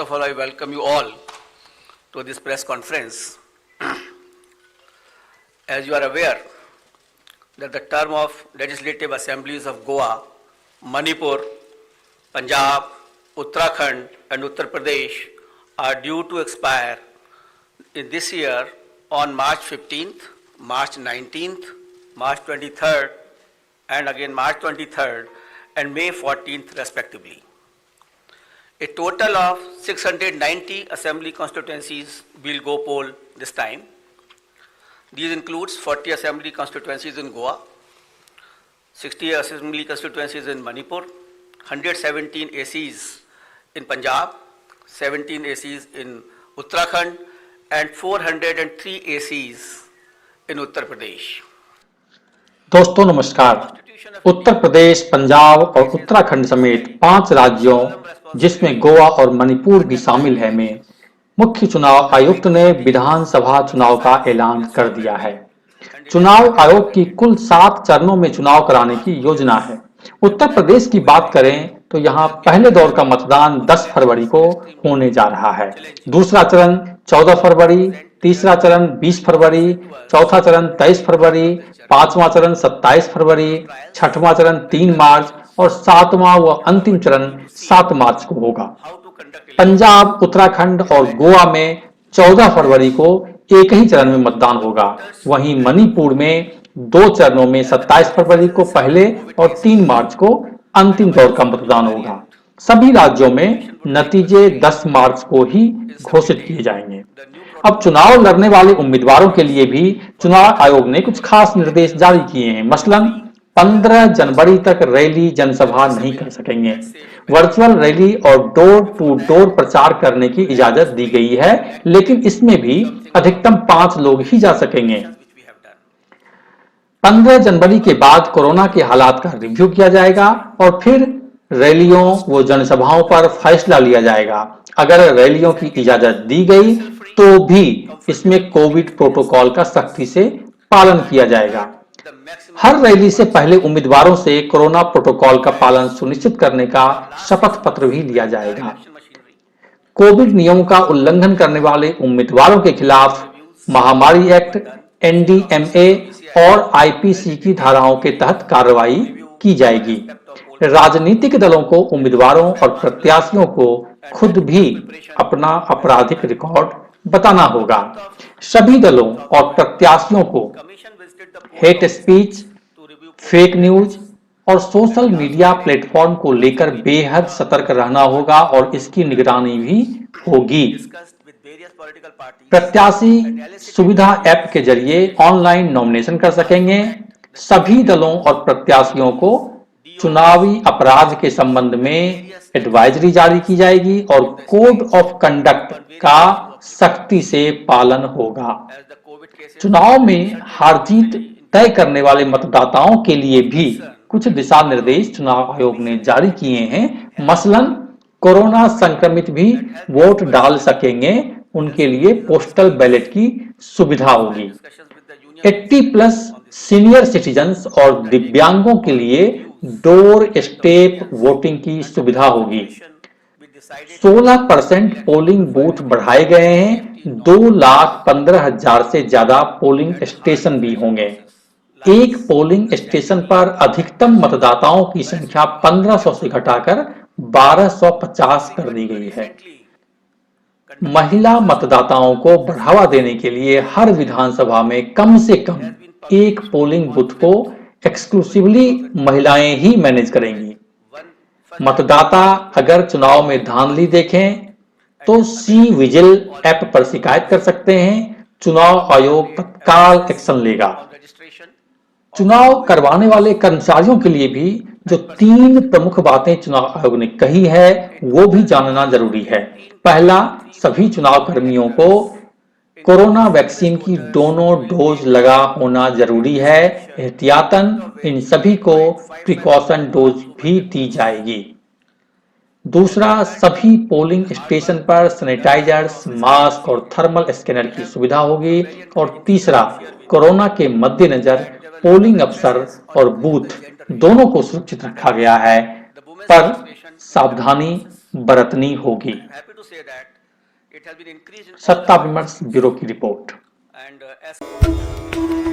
of all, I welcome you all to this press conference. As you are aware, that the term of legislative assemblies of Goa, Manipur, Punjab, Uttarakhand and Uttar Pradesh are due to expire in this year on March 15th, March 19th, March 23rd and again March 23rd and May 14th respectively. A total of 690 assembly constituencies will go poll this time. These includes 40 assembly constituencies in Goa, 60 assembly constituencies in Manipur, 117 ACs in Punjab, 17 ACs in Uttarakhand and 403 ACs in Uttar Pradesh. दोस्तों नमस्कार। उत्तर प्रदेश, पंजाब और उत्तराखंड समेत 5 राज्यों जिसमें गोवा और मणिपुर भी शामिल है में मुख्य चुनाव आयुक्त ने विधानसभा चुनाव का ऐलान कर दिया है। चुनाव आयोग की कुल 7 चरणों में चुनाव कराने की योजना है। उत्तर प्रदेश की बात करें तो यहां पहले दौर का मतदान 10 फरवरी को होने जा रहा है। दूसरा चरण 14 फरवरी, तीसरा चरण 20 फरवरी, चौथा चरण 23 फरवरी, पांचवा चरण 27 फरवरी, छठवां चरण 3 मार्च और सातवां व अंतिम चरण 7 मार्च को होगा। पंजाब, उत्तराखंड और गोवा में 14 फरवरी को एक ही चरण में मतदान होगा। वहीं मणिपुर में 2 चरणों में 27 फरवरी को पहले और 3 मार्च को अंतिम दौर का मतदान होगा। सभी राज्यों में नतीजे 10 मार्च को ही घोषित किए जाएंगे। अब चुनाव लड़ने वाले उम्मीदवारों के लिए भी चुनाव आयोग ने कुछ खास निर्देश जारी किए हैं। मसलन 15 जनवरी तक रैली जनसभा नहीं कर सकेंगे। वर्चुअल रैली और डोर टू डोर प्रचार करने की इजाजत दी गई है, लेकिन इसमें भी अधिकतम 5 लोग ही जा सकेंगे। 15 जनवरी के बाद कोरोना के हालात का रिव्यू किया जाएगा और फिर रैलियों व जनसभाओं पर फैसला लिया जाएगा। अगर रैलियों की इजाजत दी गई तो भी इसमें कोविड प्रोटोकॉल का सख्ती से पालन किया जाएगा। हर रैली से पहले उम्मीदवारों से कोरोना प्रोटोकॉल का पालन सुनिश्चित करने का शपथ पत्र भी लिया जाएगा। कोविड नियमों का उल्लंघन करने वाले उम्मीदवारों के खिलाफ महामारी एक्ट, एनडीएमए और आईपीसी की धाराओं के तहत कार्रवाई की जाएगी। राजनीतिक दलों को उम्मीदवारों और प्रत्याशियों को खुद भी अपना आपराधिक रिकॉर्ड बताना होगा। सभी दलों और प्रत्याशियों को हेट स्पीच, फेक न्यूज और सोशल मीडिया प्लेटफॉर्म को लेकर बेहद सतर्क रहना होगा और इसकी निगरानी भी होगी। प्रत्याशी सुविधा ऐप के जरिए ऑनलाइन नॉमिनेशन कर सकेंगे। सभी दलों और प्रत्याशियों को चुनावी अपराध के संबंध में एडवाइजरी जारी की जाएगी और कोड ऑफ कंडक्ट का सख्ती से पालन होगा। चुनाव में हार जीत तय करने वाले मतदाताओं के लिए भी कुछ दिशा निर्देश चुनाव आयोग ने जारी किए हैं। मसलन कोरोना संक्रमित भी वोट डाल सकेंगे, उनके लिए पोस्टल बैलेट की सुविधा होगी। 80+ सीनियर सिटीजन्स और दिव्यांगों के लिए डोर स्टेप वोटिंग की सुविधा होगी। 16% पोलिंग बूथ बढ़ाए गए हैं। 2,15,000 से ज्यादा पोलिंग स्टेशन भी होंगे। एक पोलिंग स्टेशन पर अधिकतम मतदाताओं की संख्या 1500 से घटाकर 1250 कर दी गई है। महिला मतदाताओं को बढ़ावा देने के लिए हर विधानसभा में कम से कम एक पोलिंग बूथ को एक्सक्लूसिवली महिलाएं ही मैनेज करेंगी। मतदाता अगर चुनाव में धांधली देखें तो सी विजिल ऐप पर शिकायत कर सकते हैं। चुनाव आयोग तत्काल एक्शन लेगा। चुनाव करवाने वाले कर्मचारियों के लिए भी जो 3 प्रमुख बातें चुनाव आयोग ने कही है वो भी जानना जरूरी है। पहला, सभी चुनाव कर्मियों को कोरोना वैक्सीन की दोनों डोज लगा होना जरूरी है। एहतियातन इन सभी को प्रिकॉशन डोज भी दी जाएगी। दूसरा, सभी पोलिंग स्टेशन पर सैनिटाइजर्स, मास्क और थर्मल स्कैनर की सुविधा होगी। और तीसरा, कोरोना के मद्देनजर पोलिंग अफसर और बूथ दोनों को सुरक्षित रखा गया है, पर सावधानी बरतनी होगी। to say that it has been increased in all सत्ता the विमर्श ब्यूरो की रिपोर्ट। and as